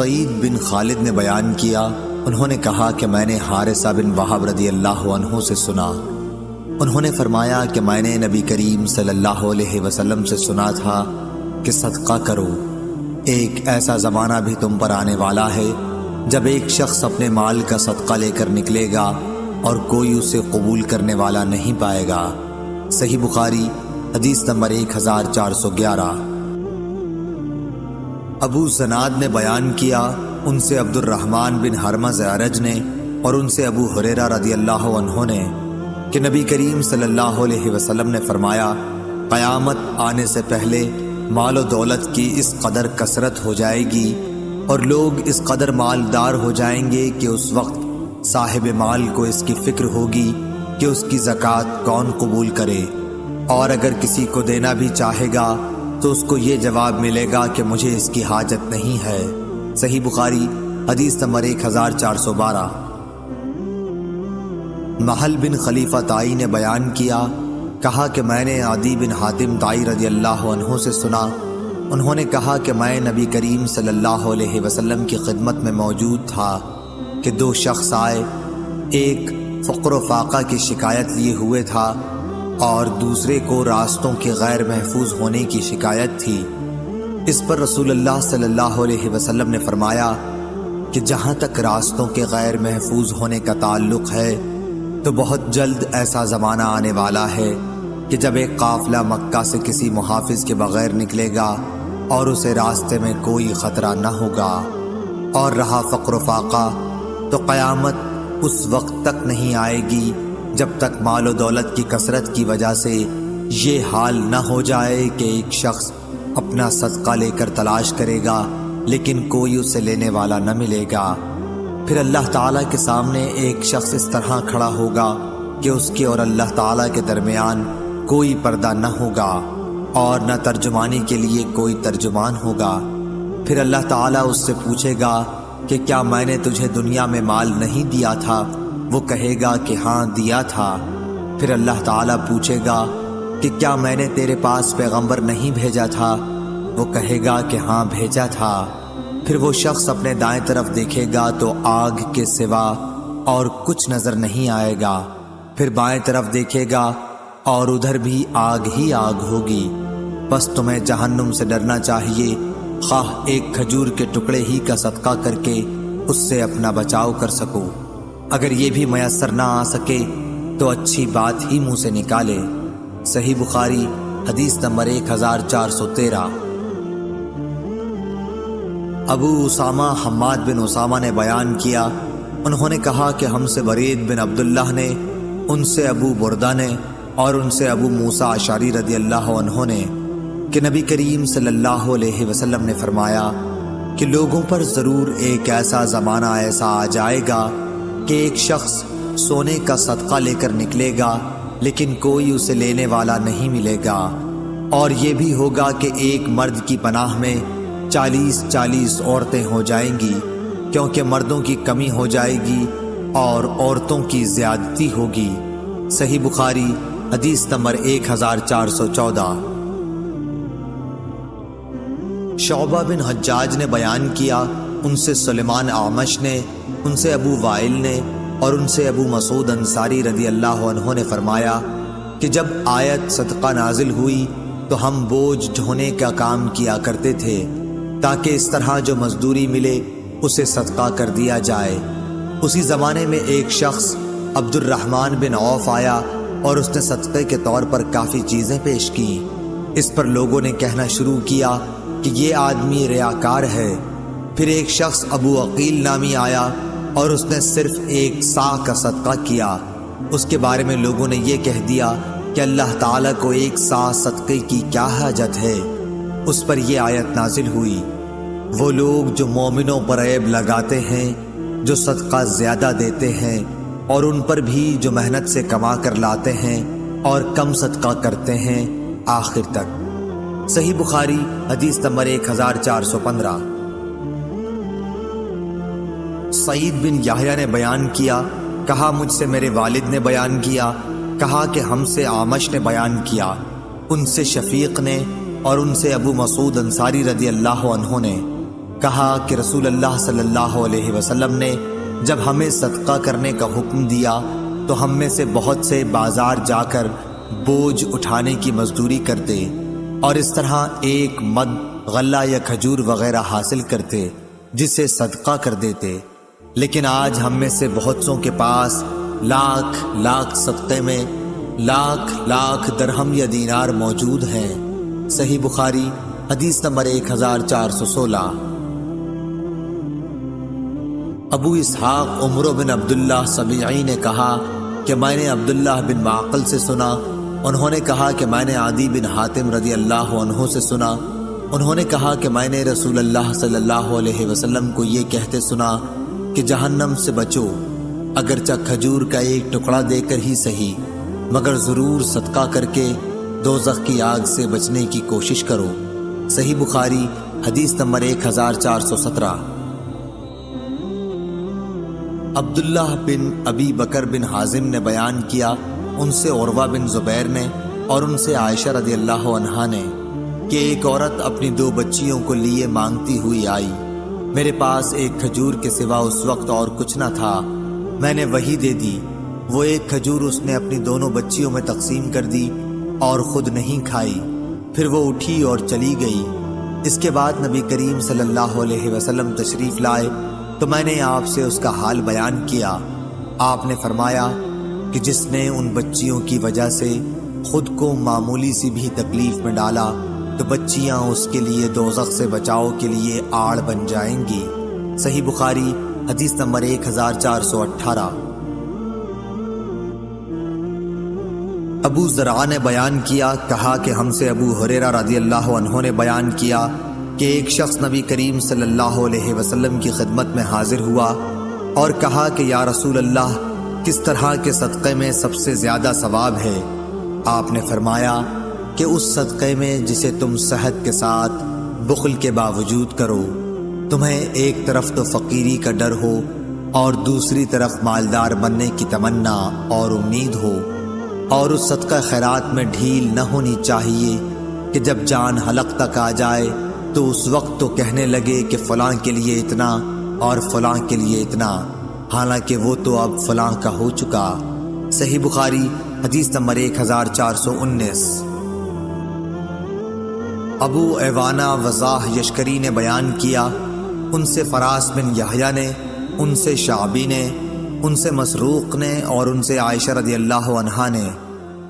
سعید بن خالد نے بیان کیا، انہوں نے کہا کہ میں نے حارثہ بن وہب رضی اللہ عنہ سے سنا، انہوں نے فرمایا کہ میں نے نبی کریم صلی اللہ علیہ وسلم سے سنا تھا کہ صدقہ کرو، ایک ایسا زمانہ بھی تم پر آنے والا ہے جب ایک شخص اپنے مال کا صدقہ لے کر نکلے گا اور کوئی اسے قبول کرنے والا نہیں پائے گا۔ صحیح بخاری حدیث نمبر 1411۔ ابو زناد نے بیان کیا، ان سے عبد الرحمن بن حرمز اعرج نے اور ان سے ابو ہریرہ رضی اللہ عنہ نے کہ نبی کریم صلی اللہ علیہ وسلم نے فرمایا، قیامت آنے سے پہلے مال و دولت کی اس قدر کثرت ہو جائے گی اور لوگ اس قدر مالدار ہو جائیں گے کہ اس وقت صاحب مال کو اس کی فکر ہوگی کہ اس کی زکوٰۃ کون قبول کرے، اور اگر کسی کو دینا بھی چاہے گا تو اس کو یہ جواب ملے گا کہ مجھے اس کی حاجت نہیں ہے۔ صحیح بخاری حدیث نمبر 1412۔ محل بن خلیفہ طائی نے بیان کیا، کہا کہ میں نے عدی بن حاتم طائی رضی اللہ عنہ سے سنا، انہوں نے کہا کہ میں نبی کریم صلی اللہ علیہ وسلم کی خدمت میں موجود تھا کہ دو شخص آئے، ایک فقر و فاقہ کی شکایت لیے ہوئے تھا اور دوسرے کو راستوں کے غیر محفوظ ہونے کی شکایت تھی۔ اس پر رسول اللہ صلی اللہ علیہ وسلم نے فرمایا کہ جہاں تک راستوں کے غیر محفوظ ہونے کا تعلق ہے تو بہت جلد ایسا زمانہ آنے والا ہے کہ جب ایک قافلہ مکہ سے کسی محافظ کے بغیر نکلے گا اور اسے راستے میں کوئی خطرہ نہ ہوگا، اور رہا فقر و فاقہ تو قیامت اس وقت تک نہیں آئے گی جب تک مال و دولت کی کثرت کی وجہ سے یہ حال نہ ہو جائے کہ ایک شخص اپنا صدقہ لے کر تلاش کرے گا لیکن کوئی اسے لینے والا نہ ملے گا۔ پھر اللہ تعالیٰ کے سامنے ایک شخص اس طرح کھڑا ہوگا کہ اس کے اور اللہ تعالیٰ کے درمیان کوئی پردہ نہ ہوگا اور نہ ترجمانی کے لیے کوئی ترجمان ہوگا۔ پھر اللہ تعالیٰ اس سے پوچھے گا کہ کیا میں نے تجھے دنیا میں مال نہیں دیا تھا؟ وہ کہے گا کہ ہاں دیا تھا۔ پھر اللہ تعالیٰ پوچھے گا کہ کیا میں نے تیرے پاس پیغمبر نہیں بھیجا تھا؟ وہ کہے گا کہ ہاں بھیجا تھا۔ پھر وہ شخص اپنے دائیں طرف دیکھے گا تو آگ کے سوا اور کچھ نظر نہیں آئے گا، پھر بائیں طرف دیکھے گا اور ادھر بھی آگ ہی آگ ہوگی۔ بس تمہیں جہنم سے ڈرنا چاہیے، خواہ ایک کھجور کے ٹکڑے ہی کا صدقہ کر کے اس سے اپنا بچاؤ کر سکو، اگر یہ بھی میسر نہ آ سکے تو اچھی بات ہی منہ سے نکالے۔ صحیح بخاری حدیث نمبر 1413۔ ابو اسامہ حماد بن اسامہ نے بیان کیا، انہوں نے کہا کہ ہم سے برید بن عبداللہ نے، ان سے ابو بردہ نے اور ان سے ابو موسیٰ اشعری رضی اللہ عنہ نے کہ نبی کریم صلی اللہ علیہ وسلم نے فرمایا کہ لوگوں پر ضرور ایک ایسا زمانہ ایسا آ جائے گا کہ ایک شخص سونے کا صدقہ لے کر نکلے گا لیکن کوئی اسے لینے والا نہیں ملے گا، اور یہ بھی ہوگا کہ ایک مرد کی پناہ میں 40 عورتیں ہو جائیں گی، کیونکہ مردوں کی کمی ہو جائے گی اور عورتوں کی زیادتی ہوگی۔ صحیح بخاری حدیث نمبر 1414۔ شعبہ بن حجاج نے بیان کیا، ان سے سلیمان اعمش نے، ان سے ابو وائل نے اور ان سے ابو مسعود انصاری رضی اللہ عنہ نے فرمایا کہ جب آیت صدقہ نازل ہوئی تو ہم بوجھ ڈھونے کا کام کیا کرتے تھے تاکہ اس طرح جو مزدوری ملے اسے صدقہ کر دیا جائے۔ اسی زمانے میں ایک شخص عبد الرحمن بن عوف آیا اور اس نے صدقے کے طور پر کافی چیزیں پیش کی۔ اس پر لوگوں نے کہنا شروع کیا کہ یہ آدمی ریاکار ہے۔ پھر ایک شخص ابو عقیل نامی آیا اور اس نے صرف 1 صاع کا صدقہ کیا۔ اس کے بارے میں لوگوں نے یہ کہہ دیا کہ اللہ تعالیٰ کو 1 صاع صدقے کی کیا حاجت ہے۔ اس پر یہ آیت نازل ہوئی، وہ لوگ جو مومنوں پر عیب لگاتے ہیں، جو صدقہ زیادہ دیتے ہیں، اور ان پر بھی جو محنت سے کما کر لاتے ہیں اور کم صدقہ کرتے ہیں، آخر تک۔ صحیح بخاری حدیث نمبر 1415۔ سعید بن یحییٰ نے بیان کیا، کہا مجھ سے میرے والد نے بیان کیا، کہا کہ ہم سے اعمش نے بیان کیا، ان سے شفیق نے اور ان سے ابو مسعود انصاری رضی اللہ عنہ نے، کہا کہ رسول اللہ صلی اللہ علیہ وسلم نے جب ہمیں صدقہ کرنے کا حکم دیا تو ہم میں سے بہت سے بازار جا کر بوجھ اٹھانے کی مزدوری کرتے اور اس طرح ایک مد غلہ یا کھجور وغیرہ حاصل کرتے جسے صدقہ کر دیتے، لیکن آج ہم میں سے بہت سوں کے پاس لاکھ لاکھ صدقے میں لاکھ لاکھ درہم یا دینار موجود ہیں۔ صحیح بخاری حدیث نمبر 1416۔ ابو اسحاق عمر بن عبداللہ سبیعی نے کہا کہ میں نے عبداللہ بن معقل سے سنا، انہوں نے کہا کہ میں نے عدی بن حاتم رضی اللہ عنہ سے سنا، انہوں نے کہا کہ میں نے رسول اللہ صلی اللہ علیہ وسلم کو یہ کہتے سنا کہ جہنم سے بچو، اگرچہ کھجور کا ایک ٹکڑا دے کر ہی صحیح، مگر ضرور صدقہ کر کے دوزخ کی آگ سے بچنے کی کوشش کرو۔ صحیح بخاری حدیث نمبر 1417۔ عبداللہ بن ابی بکر بن حازم نے بیان کیا، ان سے عروہ بن زبیر نے اور ان سے عائشہ رضی اللہ عنہا نے کہ ایک عورت اپنی 2 بچیوں کو لیے مانگتی ہوئی آئی، میرے پاس ایک کھجور کے سوا اس وقت اور کچھ نہ تھا، میں نے وہی دے دی، وہ ایک کھجور اس نے اپنی دونوں بچیوں میں تقسیم کر دی اور خود نہیں کھائی، پھر وہ اٹھی اور چلی گئی۔ اس کے بعد نبی کریم صلی اللہ علیہ وسلم تشریف لائے تو میں نے آپ سے اس کا حال بیان کیا، آپ نے فرمایا کہ جس نے ان بچیوں کی وجہ سے خود کو معمولی سی بھی تکلیف میں ڈالا تو بچیاں اس کے لیے دوزخ سے بچاؤ کے لیے آڑ بن جائیں گی۔ صحیح بخاری حدیث نمبر 1418۔ ابو زرع نے بیان کیا، کہا کہ ہم سے ابو ہریرہ رضی اللہ عنہ نے بیان کیا کہ ایک شخص نبی کریم صلی اللہ علیہ وسلم کی خدمت میں حاضر ہوا اور کہا کہ یا رسول اللہ، کس طرح کے صدقے میں سب سے زیادہ ثواب ہے؟ آپ نے فرمایا کہ اس صدقے میں جسے تم صحت کے ساتھ بخل کے باوجود کرو، تمہیں ایک طرف تو فقیری کا ڈر ہو اور دوسری طرف مالدار بننے کی تمنا اور امید ہو، اور اس صدقہ خیرات میں ڈھیل نہ ہونی چاہیے کہ جب جان حلق تک آ جائے تو اس وقت تو کہنے لگے کہ فلاں کے لیے اتنا اور فلاں کے لیے اتنا، حالانکہ وہ تو اب فلاں کا ہو چکا۔ صحیح بخاری حدیث نمبر 1419۔ ابو ایوانہ وضاح یشکری نے بیان کیا، ان سے فراس بن یحییٰ نے، ان سے شعبی نے، ان سے مسروق نے اور ان سے عائشہ رضی اللہ عنہا نے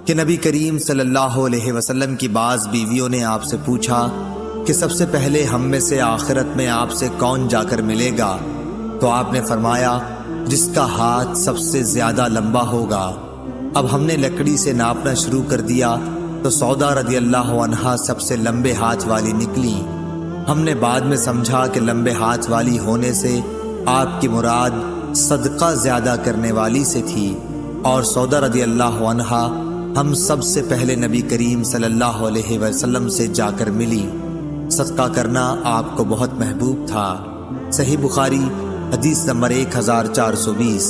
کہ نبی کریم صلی اللہ علیہ وسلم کی بعض بیویوں نے آپ سے پوچھا کہ سب سے پہلے ہم میں سے آخرت میں آپ سے کون جا کر ملے گا؟ تو آپ نے فرمایا جس کا ہاتھ سب سے زیادہ لمبا ہوگا۔ اب ہم نے لکڑی سے ناپنا شروع کر دیا تو سودا رضی اللہ عنہا سب سے لمبے ہاتھ والی نکلی، ہم نے بعد میں سمجھا کہ لمبے ہاتھ والی ہونے سے آپ کی مراد صدقہ زیادہ کرنے والی سے تھی، اور سودا رضی اللہ عنہا ہم سب سے پہلے نبی کریم صلی اللہ علیہ وسلم سے جا کر ملی، صدقہ کرنا آپ کو بہت محبوب تھا۔ صحیح بخاری حدیث نمبر 1420۔